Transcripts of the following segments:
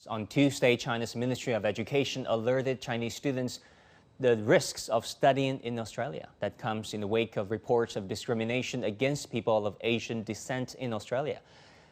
On Tuesday, China's Ministry of Education alerted Chinese students the risks of studying in Australia. That comes in the wake of reports of discrimination against people of Asian descent in Australia.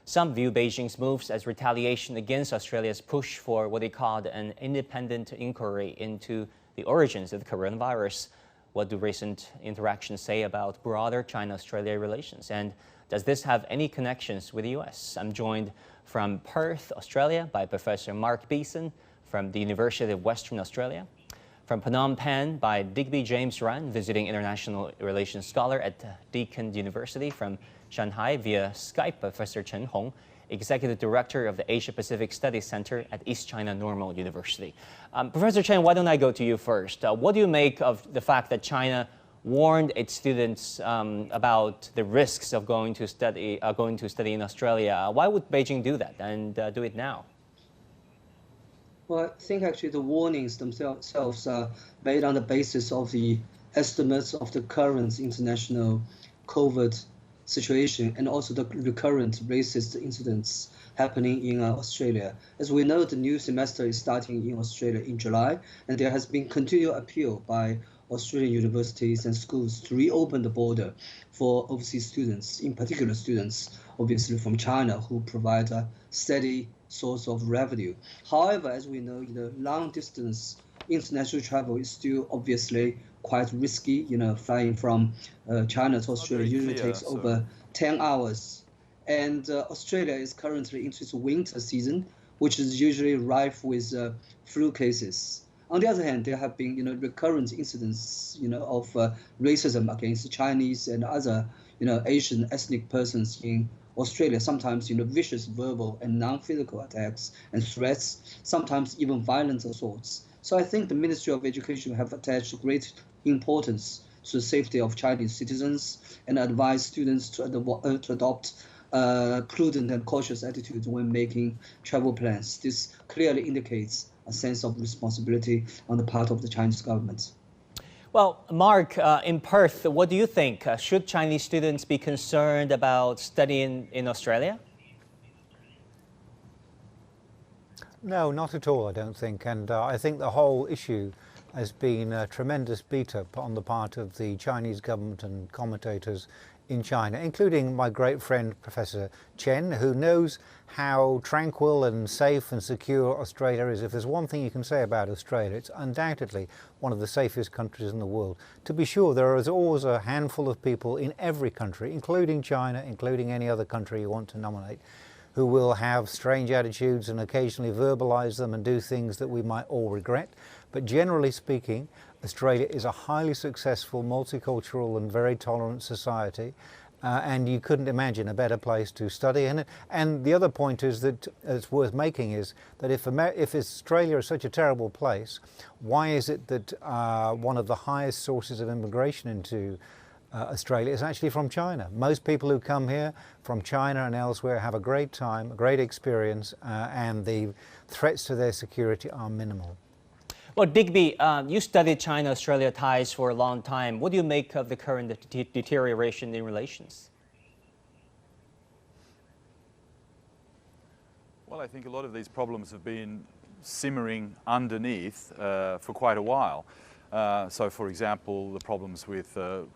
Some view Beijing's moves as retaliation against Australia's push for what they called an independent inquiry into the origins of the coronavirus. What do recent interactions say about broader China-Australia relations? And does this have any connections with the U.S.? I'm joined from Perth, Australia, by Professor Mark Beeson from the University of Western Australia. From Phnom Penh by Digby James Ran, visiting international relations scholar at Deakin University. From Shanghai via Skype, Professor Chen Hong, Executive Director of the Asia Pacific Studies Center at East China Normal University. Professor Chen, why don't I go to you first? What do you make of the fact that China warned its students about the risks of going to study in Australia? Why would Beijing do that and do it now? Well, I think actually the warnings themselves are made on the basis of the estimates of the current international COVID situation and also the recurrent racist incidents happening in Australia. As we know, the new semester is starting in Australia in July, and there has been continual appeal by Australian universities and schools to reopen the border for overseas students, in particular students, obviously from China, who provide a steady source of revenue. However, as we know, long distance international travel is still obviously quite risky. Flying from China to Australia usually takes over 10 hours. And Australia is currently into its winter season, which is usually rife with flu cases. On the other hand, there have been recurrent incidents of racism against Chinese and other Asian ethnic persons in Australia. Sometimes vicious verbal and non-physical attacks and threats, sometimes even violent assaults. So I think the Ministry of Education have attached great importance to the safety of Chinese citizens and advise students to adopt prudent and cautious attitudes when making travel plans. This clearly indicates a sense of responsibility on the part of the Chinese government. Well, Mark, in Perth, what do you think? Should Chinese students be concerned about studying in Australia? No, not at all, I don't think. And I think the whole issue has been a tremendous beat-up on the part of the Chinese government and commentators in China, including my great friend Professor Chen, who knows how tranquil and safe and secure Australia is. If there's one thing you can say about Australia, it's undoubtedly one of the safest countries in the world. To be sure, there is always a handful of people in every country, including China, including any other country you want to nominate, who will have strange attitudes and occasionally verbalize them and do things that we might all regret. But generally speaking, Australia is a highly successful, multicultural and very tolerant society, and you couldn't imagine a better place to study in it. And the other point is that it's worth making is that if Australia is such a terrible place, why is it that one of the highest sources of immigration into Australia is actually from China? Most people who come here from China and elsewhere have a great time, a great experience, and the threats to their security are minimal. Well, Digby, you studied China-Australia ties for a long time. What do you make of the current deterioration in relations? Well, I think a lot of these problems have been simmering underneath for quite a while. So, for example, the problems with the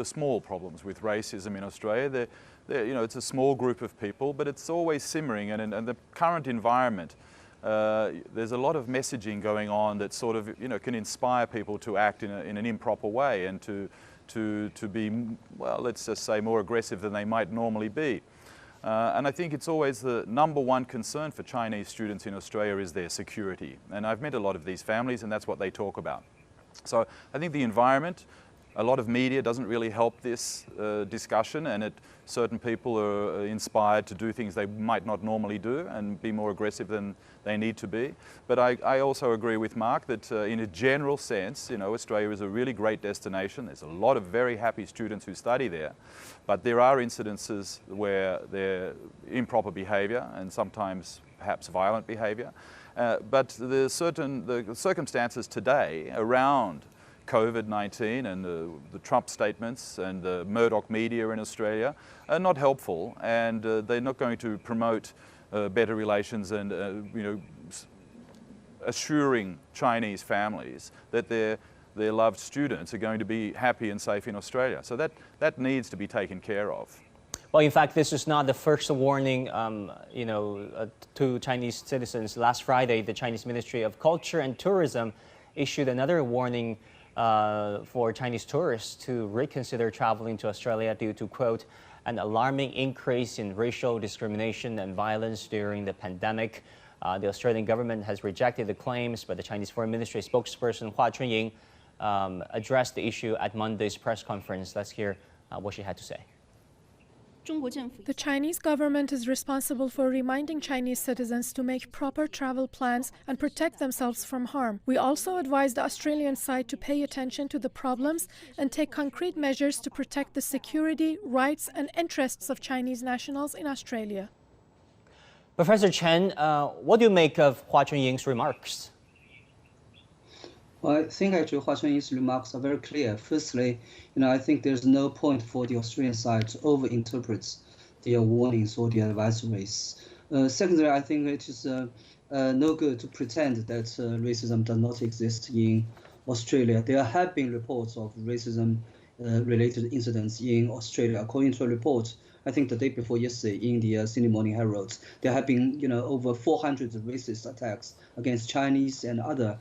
small problems with racism in Australia. It's a small group of people, but it's always simmering, and the current environment. There's a lot of messaging going on that sort of can inspire people to act in an improper way and to be, well, let's just say, more aggressive than they might normally be. And I think it's always the number one concern for Chinese students in Australia is their security. And I've met a lot of these families, and that's what they talk about. So I think the environment, a lot of media doesn't really help this discussion, and certain people are inspired to do things they might not normally do and be more aggressive than they need to be. But I also agree with Mark that in a general sense, Australia is a really great destination. There's a lot of very happy students who study there, but there are incidences where there's improper behaviour and sometimes perhaps violent behaviour. But the circumstances today around COVID-19 and the Trump statements and the Murdoch media in Australia are not helpful, and they're not going to promote better relations and assuring Chinese families that their loved students are going to be happy and safe in Australia. So that needs to be taken care of. Well, in fact, this is not the first warning, to Chinese citizens. Last Friday, the Chinese Ministry of Culture and Tourism issued another warning for Chinese tourists to reconsider traveling to Australia due to, quote, an alarming increase in racial discrimination and violence during the pandemic. The Australian government has rejected the claims, but the Chinese Foreign Ministry spokesperson Hua Chunying addressed the issue at Monday's press conference. Let's hear what she had to say. The Chinese government is responsible for reminding Chinese citizens to make proper travel plans and protect themselves from harm. We also advise the Australian side to pay attention to the problems and take concrete measures to protect the security, rights and interests of Chinese nationals in Australia. Professor Chen, what do you make of Hua Chunying's remarks? Well, I think actually Hua Chunying's remarks are very clear. Firstly, I think there's no point for the Australian side to overinterpret the warnings or the advisories. Secondly, I think it is no good to pretend that racism does not exist in Australia. There have been reports of racism-related incidents in Australia. According to a report, I think the day before yesterday in the Sydney Morning Herald, there have been over 400 racist attacks against Chinese and other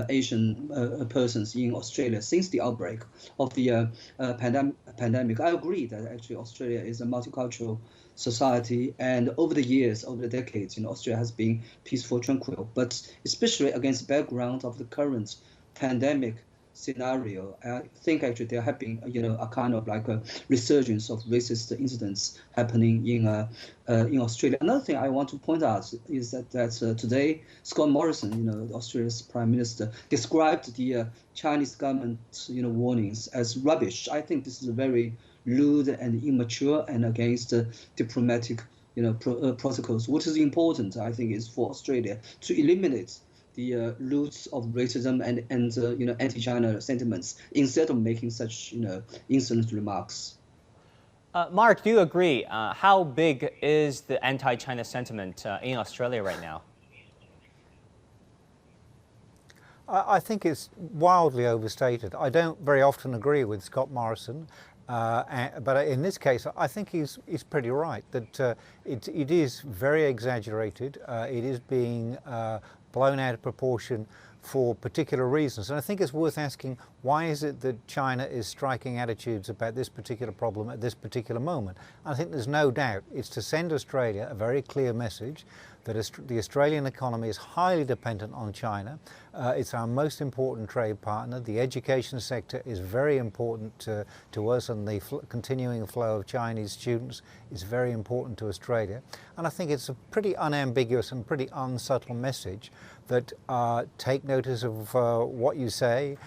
Asian persons in Australia since the outbreak of the pandemic. I agree that actually Australia is a multicultural society, and over the years, over the decades, Australia has been peaceful, tranquil. But especially against the background of the current pandemic scenario, I think actually there have been a kind of like a resurgence of racist incidents happening in Australia. Another thing I want to point out is that today Scott Morrison, Australia's Prime Minister, described the Chinese government warnings as rubbish. I think this is very lewd and immature and against diplomatic protocols. What is important, I think, is for Australia to eliminate the roots of racism and anti-China sentiments instead of making such insolent remarks. Mark, do you agree? How big is the anti-China sentiment in Australia right now? I think it's wildly overstated. I don't very often agree with Scott Morrison, but in this case, I think he's pretty right that it is very exaggerated. It is being blown out of proportion for particular reasons. And I think it's worth asking, why is it that China is striking attitudes about this particular problem at this particular moment? I think there's no doubt it's to send Australia a very clear message that the Australian economy is highly dependent on China. It's our most important trade partner. The education sector is very important to us, and the continuing flow of Chinese students is very important to Australia. And I think it's a pretty unambiguous and pretty unsubtle message that take notice of what you say,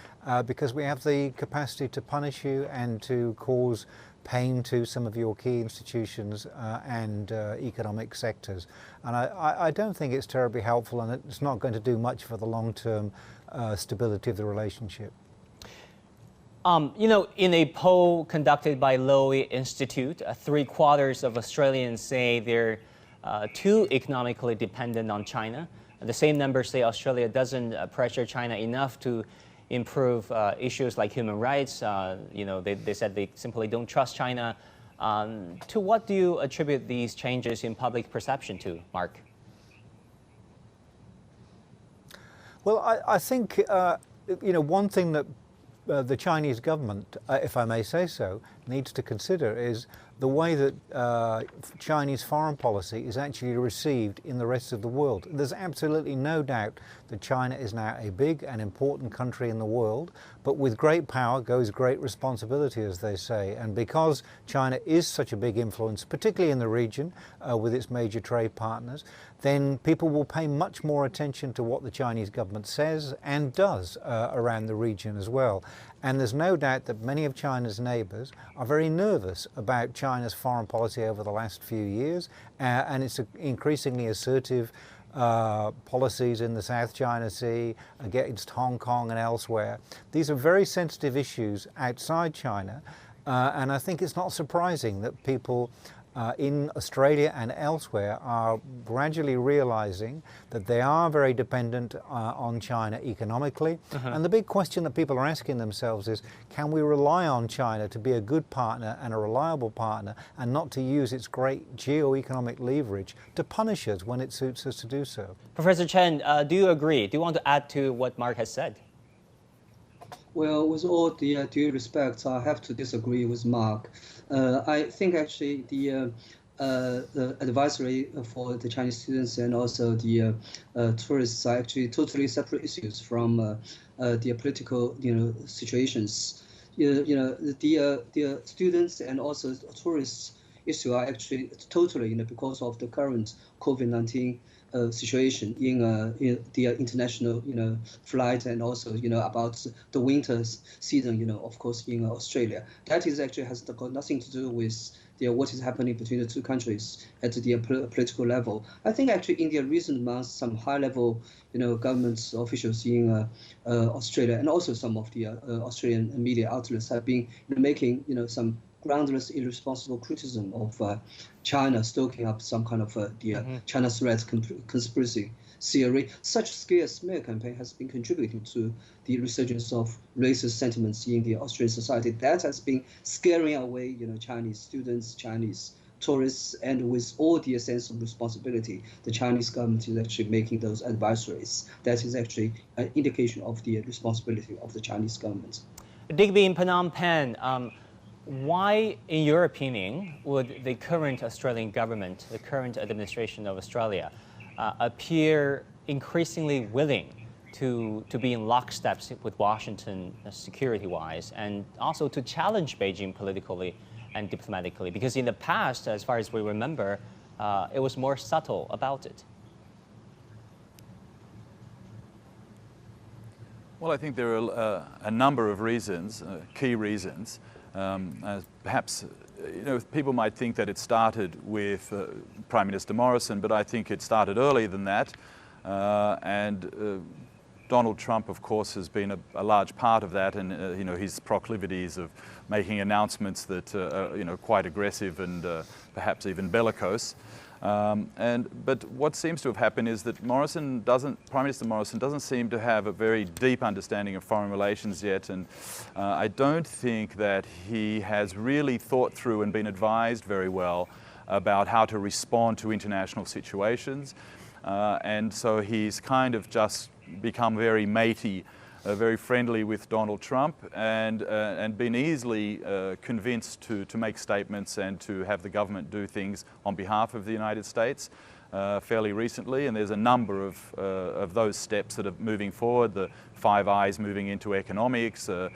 because we have the capacity to punish you and to cause pain to some of your key institutions and economic sectors. And I don't think it's terribly helpful, and it's not going to do much for the long-term stability of the relationship. In a poll conducted by Lowy Institute, 3/4 of Australians say they're too economically dependent on China. The same numbers say Australia doesn't pressure China enough to improve issues like human rights. They said they simply don't trust China. To what do you attribute these changes in public perception to, Mark? Well, I think one thing that the Chinese government, if I may say so, needs to consider is the way that Chinese foreign policy is actually received in the rest of the world. There's absolutely no doubt that China is now a big and important country in the world, but with great power goes great responsibility, as they say. And because China is such a big influence, particularly in the region with its major trade partners, then people will pay much more attention to what the Chinese government says and does around the region as well. And there's no doubt that many of China's neighbours are very nervous about China's foreign policy over the last few years and its increasingly assertive policies in the South China Sea, against Hong Kong and elsewhere. These are very sensitive issues outside China. And I think it's not surprising that people in Australia and elsewhere are gradually realizing that they are very dependent on China economically. And the big question that people are asking themselves is, can we rely on China to be a good partner and a reliable partner, and not to use its great geo-economic leverage to punish us when it suits us to do so? Professor Chen, do you agree? Do you want to add to what Mark has said? Well, with all the due respect, I have to disagree with Mark. I think actually the advisory for the Chinese students and also the tourists are actually totally separate issues from the political situations. The students and also tourists issue are actually totally because of the current COVID-19 situation in the international flight, and also about the winter season of course in Australia. That is actually has got nothing to do with what is happening between the two countries at the political level. I think actually in the recent months, some high-level government officials in Australia and also some of the Australian media outlets have been making some groundless, irresponsible criticism of China stoking up some kind of China threat conspiracy theory. Such scale smear campaign has been contributing to the resurgence of racist sentiments in the Australian society. That has been scaring away Chinese students, Chinese tourists, and with all the sense of responsibility, the Chinese government is actually making those advisories. That is actually an indication of the responsibility of the Chinese government. Digby, in Phnom Penh, why, in your opinion, would the current Australian government, the current administration of Australia, appear increasingly willing to be in lockstep with Washington security-wise, and also to challenge Beijing politically and diplomatically? Because in the past, as far as we remember, it was more subtle about it. Well, I think there are a number of reasons, key reasons. Perhaps people might think that it started with Prime Minister Morrison, but I think it started earlier than that. Donald Trump, of course, has been a large part of that, and his proclivities of making announcements that are quite aggressive and perhaps even bellicose. But what seems to have happened is that Prime Minister Morrison doesn't seem to have a very deep understanding of foreign relations yet, and I don't think that he has really thought through and been advised very well about how to respond to international situations. And so he's kind of just become very matey, very friendly with Donald Trump, and been easily convinced to make statements and to have the government do things on behalf of the United States fairly recently. And there's a number of those steps that are moving forward, the Five Eyes moving into economics, the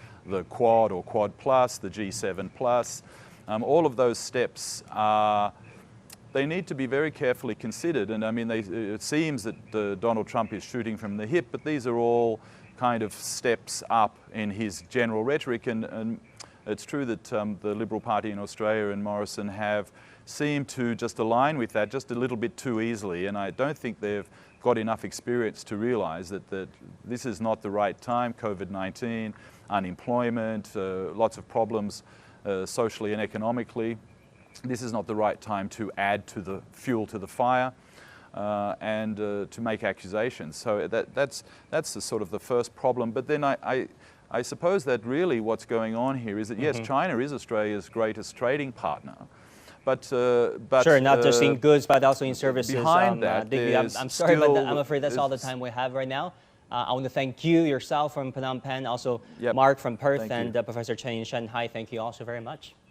Quad or Quad Plus, the G7 Plus. All of those steps they need to be very carefully considered. And I mean, it seems that Donald Trump is shooting from the hip, but these are all kind of steps up in his general rhetoric. And it's true that the Liberal Party in Australia and Morrison have seemed to just align with that just a little bit too easily. And I don't think they've got enough experience to realise that this is not the right time. COVID-19, unemployment, lots of problems socially and economically. This is not the right time to add to the fuel to the fire and to make accusations. So that's the sort of the first problem. But then I suppose that really what's going on here is that yes, China is Australia's greatest trading partner, but sure, not just in goods but also in services. Behind that, I'm sorry, but I'm afraid that's all the time we have right now. I want to thank you yourself from Phnom Penh, also Mark from Perth, and Professor Chen in Shanghai. Thank you also very much.